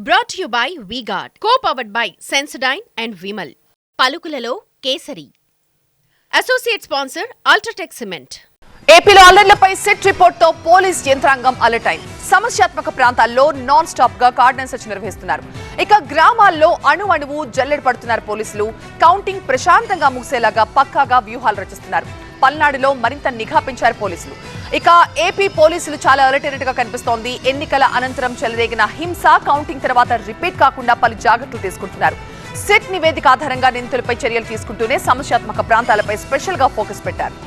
Brought to you by V-Guard, co-powered by Sensodyne and Vimal. పలుకులలో Kesari. Associate sponsor UltraTech cement. ఏపీలో అల్లర్లపై SIT report తో police యంత్రాంగం alert అయింది. సమస్యాత్మక ప్రాంతాల్లో నాన్ స్టాప్ గా కార్డన్ సెర్చ్ నిర్వహిస్తున్నారు. ఇక గ్రామాల్లో అణువణువు జల్లెడ పడుతున్నారు పోలీసులు. కౌంటింగ్ ప్రశాంతంగా ముగిసేలాగా పక్కాగా వ్యూహాలు రచిస్తున్నారు. పల్నాడులో మరింత నిఘా పెంచారు పోలీసులు. ఇక ఏపీ పోలీసులు చాలా అలర్ట్ అయినట్టుగా కనిపిస్తోంది. ఎన్నికల అనంతరం చెలరేగిన హింస కౌంటింగ్ తర్వాత రిపీట్ కాకుండా పలు జాగ్రత్తలు తీసుకుంటున్నారు. సెట్ నివేదిక ఆధారంగా నిందితులపై చర్యలు తీసుకుంటూనే సమస్యాత్మక ప్రాంతాలపై స్పెషల్ గా ఫోకస్ పెట్టారు.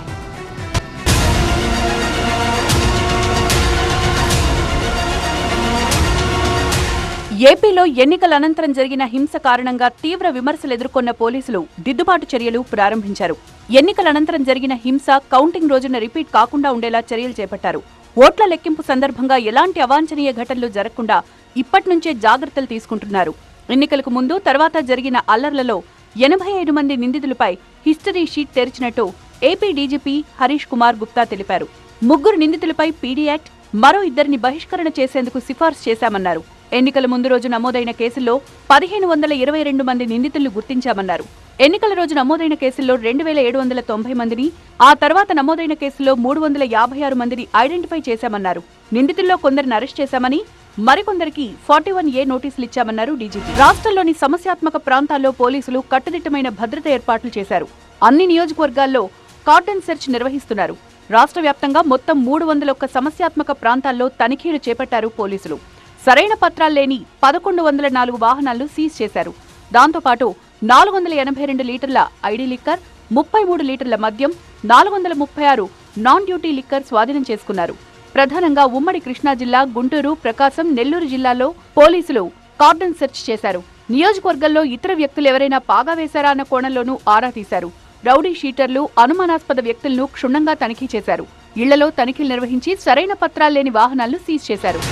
ఏపీలో ఎన్నికల అనంతరం జరిగిన హింస కారణంగా తీవ్ర విమర్శలు ఎదుర్కొన్న పోలీసులు దిద్దుబాటు చర్యలు ప్రారంభించారు. ఎన్నికల అనంతరం జరిగిన హింస కౌంటింగ్ రోజున రిపీట్ కాకుండా ఉండేలా చర్యలు చేపట్టారు. ఓట్ల లెక్కింపు సందర్భంగా ఎలాంటి అవాంఛనీయ ఘటనలు జరగకుండా ఇప్పటి నుంచే జాగ్రత్తలు తీసుకుంటున్నారు. ఎన్నికలకు ముందు తర్వాత జరిగిన అల్లర్లలో 85 మంది నిందితులపై హిస్టరీ షీట్ తెరిచినట్టు ఏపీ డీజీపీ హరీష్ కుమార్ గుప్తా తెలిపారు. 3 నిందితులపై పీడీ యాక్ట్, మరో 2ని బహిష్కరణ చేసేందుకు సిఫార్సు చేశామన్నారు. ఎన్నికల ముందు రోజు నమోదైన కేసుల్లో 1522 మంది నిందితులను గుర్తించామన్నారు. ఎన్నికల రోజు నమోదైన కేసుల్లో 2790 మందిని, ఆ తర్వాత నమోదైన కేసుల్లో 356 మందిని ఐడెంటిఫై చేశామన్నారు. నిందితుల్లో కొందరిని అరెస్ట్ చేశామని, మరికొందరికి 41A నోటీసులు ఇచ్చామన్నారు డీజీపీ. రాష్ట్రంలోని సమస్యాత్మక ప్రాంతాల్లో పోలీసులు కట్టుదిట్టమైన భద్రత ఏర్పాట్లు చేశారు. అన్ని నియోజకవర్గాల్లో కార్డన్ సెర్చ్ నిర్వహిస్తున్నారు. రాష్ట్ర వ్యాప్తంగా మొత్తం 301 సమస్యాత్మక ప్రాంతాల్లో తనిఖీలు చేపట్టారు పోలీసులు. సరైన పత్రాలు లేని 1104 వాహనాలను సీజ్ చేశారు. దాంతోపాటు 482 లీటర్ల ఐడీ లిక్కర్, 33 లీటర్ల మద్యం, 436 నాన్ డ్యూటీ లిక్కర్ స్వాధీనం చేసుకున్నారు. ప్రధానంగా ఉమ్మడి కృష్ణా జిల్లా, గుంటూరు, ప్రకాశం, నెల్లూరు జిల్లాల్లో పోలీసులు కార్డన్ సెర్చ్ చేశారు. నియోజకవర్గంలో ఇతర వ్యక్తులు ఎవరైనా పాగా వేశారా అన్న కోణంలోనూ ఆరా తీశారు. రౌడీ షీటర్లు, అనుమానాస్పద వ్యక్తులను క్షుణ్ణంగా తనిఖీ చేశారు. ఇళ్లలో తనిఖీలు నిర్వహించి సరైన పత్రాలు లేని వాహనాలను సీజ్ చేశారు.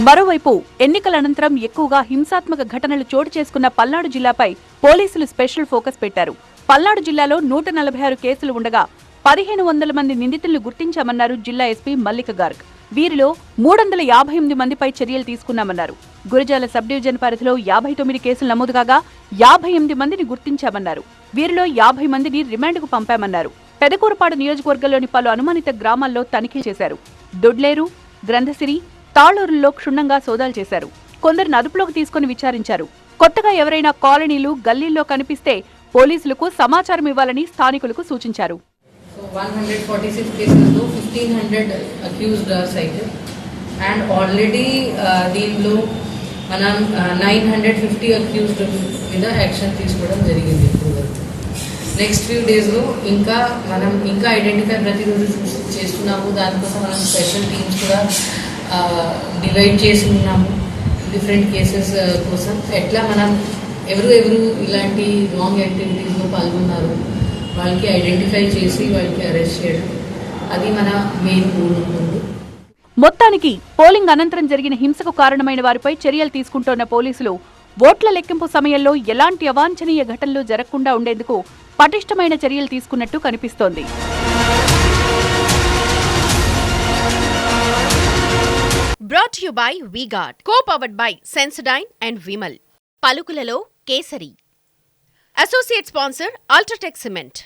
మరోవైపు ఎన్నికల అనంతరం ఎక్కువగా హింసాత్మక ఘటనలు చోటు చేసుకున్న పల్నాడు జిల్లాపై పోలీసులు స్పెషల్ ఫోకస్ పెట్టారు. పల్నాడు జిల్లాలో 146 కేసులు ఉండగా 1500 మంది నిందితులను గుర్తించామన్నారు జిల్లా ఎస్పీ మల్లిక గార్గ్. వీరిలో 358 మందిపై చర్యలు తీసుకున్నామన్నారు. గురజాల సబ్ డివిజన్ పరిధిలో 59 కేసులు నమోదు కాగా 58 మందిని గుర్తించామన్నారు. వీరిలో 50 మందిని రిమాండ్కు పంపామన్నారు. పెదకూరపాడు నియోజకవర్గంలోని పలు అనుమానిత గ్రామాల్లో తనిఖీలు చేశారు. దొడ్లేరు, గ్రంథసిరి, తాళూరుల్లో క్షుణ్ణంగా సోదాలు చేశారు. కొందరిని అదుపులోకి తీసుకుని విచారించారు. కొత్తగా ఎవరైనా కాలనీలు, గల్లీల్లో కనిపిస్తే పోలీసులకు సమాచారం ఇవ్వాలని స్థానికులకు సూచించారు. 146 కేసుల్లో 1500 అక్యూజ్డ్ సైటెడ్ అండ్ ఆల్రెడీ దీనిలో మనం 950 అక్యూజ్డ్ మీద యాక్షన్ తీసుకోవడం జరిగింది. నెక్స్ట్ ఫ్యూ డేస్లో మనం ఇంకా ఐడెంటిఫై ప్రతిరోజు చేస్తున్నాము. దానికోసం మనం స్పెషల్ టీమ్స్ కూడా డివైడ్ చేసి ఉన్నాము. డిఫరెంట్ కేసెస్ కోసం ఎట్లా మనం ఎవరు ఇలాంటి రాంగ్ యాక్టివిటీస్లో పాల్గొన్నారు వాళ్ళకి ఐడెంటిఫై చేసి వాళ్ళకి అరెస్ట్ చేయడం, అది మన మెయిన్ గోల్ ఉంటుంది. మొత్తానికి పోలింగ్ అనంతరం జరిగిన హింసకు కారణమైన వారిపై చర్యలు తీసుకుంటోన్న పోలీసులు ఓట్ల లెక్కింపు సమయంలో ఎలాంటి అవాంఛనీయ ఘటనలు జరగకుండా ఉండేందుకు పటిష్టమైన చర్యలు తీసుకున్నట్టు కనిపిస్తోంది. Brought to you by V-Guard, co-powered by Sensodyne and Vimal. పలుకులలో Kesari. Associate sponsor UltraTech cement.